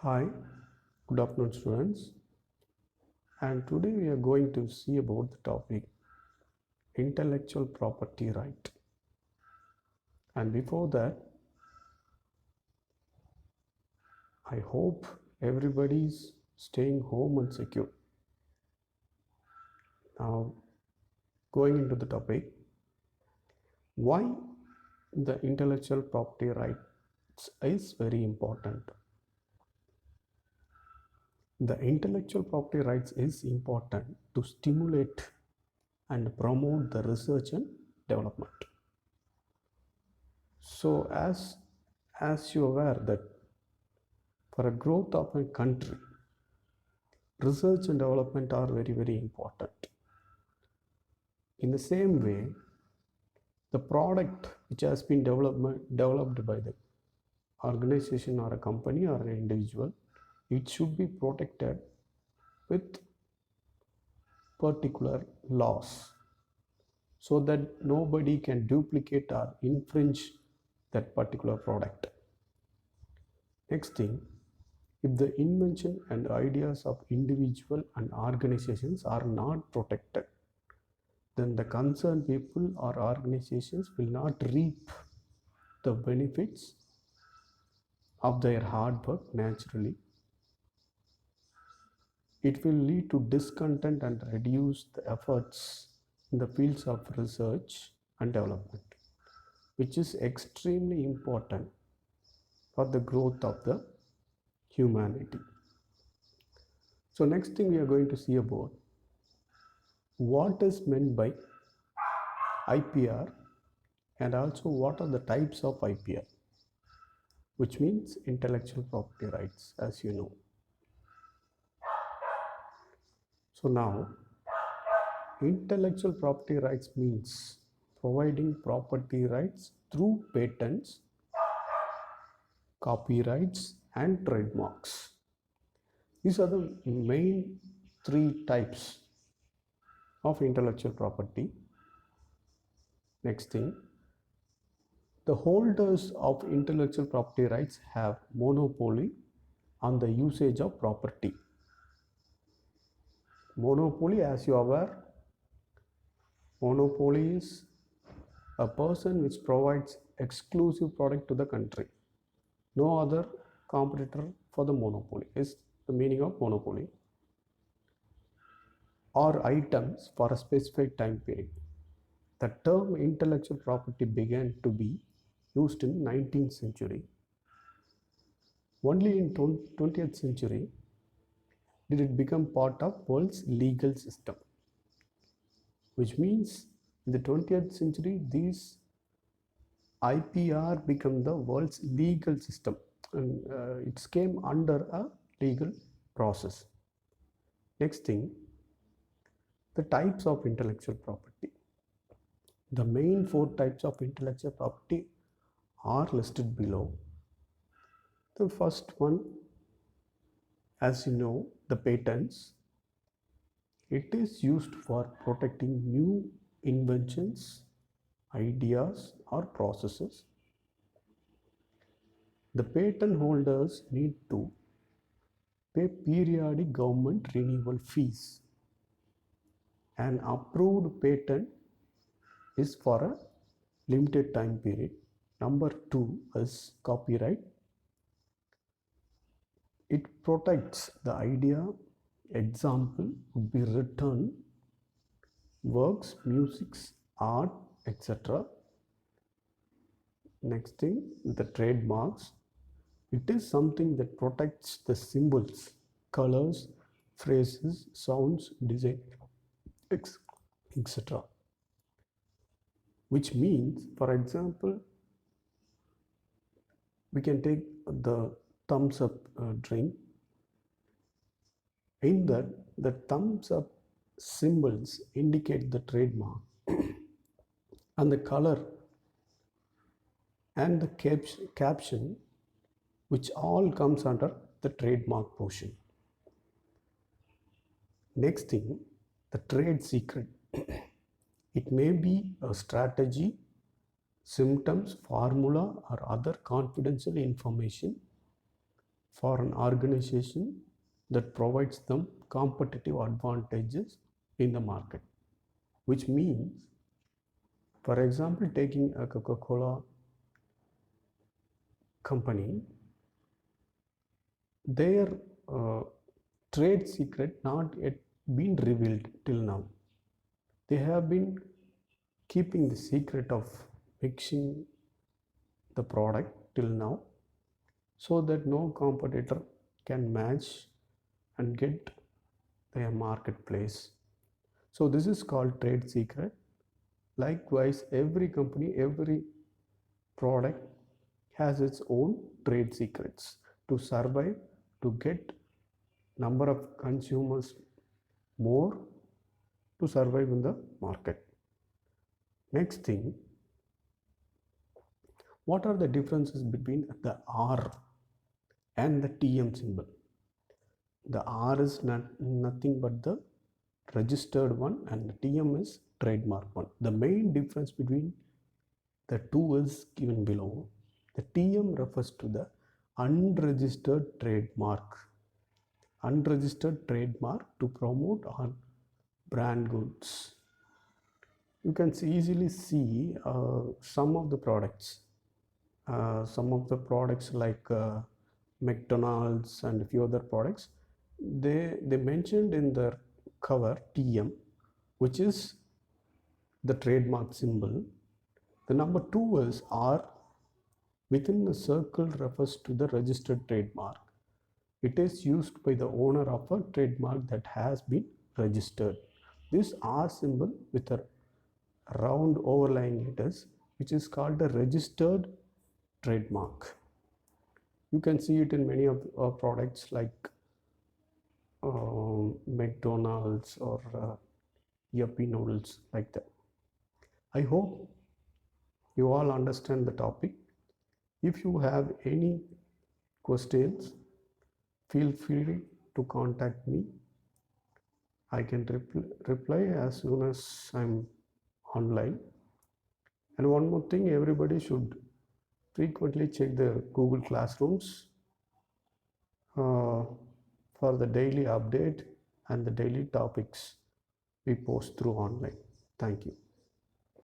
Hi, good afternoon, students. And today we are going to see about the topic intellectual property right. And before that, I hope everybody's staying home and secure. Now, going into the topic, why the intellectual property rights is very important. The intellectual property rights is important to stimulate and promote the research and development. So as you are aware that for a growth of a country, research and development are very important. In the same way, the product which has been developed by the organization or a company or an individual, it should be protected with particular laws so that nobody can duplicate or infringe that particular product. Next thing, if the invention and ideas of individual and organizations are not protected, then the concerned people or organizations will not reap the benefits of their hard work naturally. It will lead to discontent and reduce the efforts in the fields of research and development, which is extremely important for the growth of the humanity. So next thing we are going to see about what is meant by IPR and also what are the types of IPR, which means intellectual property rights, as you know. So now, intellectual property rights means providing property rights through patents, copyrights, and trademarks. These are the main three types of intellectual property. Next thing, the holders of intellectual property rights have monopoly on the usage of property. Monopoly, as you are aware, monopoly is a person which provides exclusive product to the country. No other competitor for the monopoly is the meaning of monopoly, or items for a specific time period. The term intellectual property began to be used in 19th century. Only in 20th century did it become part of world's legal system, which means in the 20th century these IPR became the world's legal system, and it came under a legal process. Next thing, the types of intellectual property. The main four types of intellectual property are listed below. The first one, as you know, the patents. It is used for protecting new inventions, ideas, or processes. The patent holders need to pay periodic government renewal fees. An approved patent is for a limited time period. Number two is copyright. It protects the idea. Example would be written works, musics, art, etc. Next thing, the trademarks. It is something that protects the symbols, colors, phrases, sounds, design, etc. Which means, for example, we can take the thumbs up drink. In that, the thumbs up symbols indicate the trademark and the color and the caption, which all comes under the trademark portion. Next thing, the trade secret. It may be a strategy, symptoms, formula, or other confidential information for an organization that provides them competitive advantages in the market, which means, for example, taking a Coca-Cola company, their trade secret not yet been revealed till now. They have been keeping the secret of mixing the product till now, so that no competitor can match and get their marketplace. So this is called trade secret. Likewise, every company, every product has its own trade secrets to survive, to get number of consumers more, to survive in the market. Next thing, what are the differences between the R and the TM symbol? The R is nothing but the registered one, and the TM is trademark one. The main difference between the two is given below. The TM refers to the unregistered trademark. Unregistered trademark to promote our brand goods. You can easily see some of the products. Some of the products like McDonald's and a few other products, they mentioned in their cover TM, which is the trademark symbol. The number 2 is R. Within the circle refers to the registered trademark. It is used by the owner of a trademark that has been registered. This R symbol with a round overlying it is, which is called a registered trademark. You can see it in many of our products like McDonald's or Yuppie noodles, like that. I hope you all understand the topic. If you have any questions, feel free to contact me. I can reply as soon as I'm online. And one more thing, everybody should frequently check the Google Classrooms for the daily update and the daily topics we post through online. Thank you.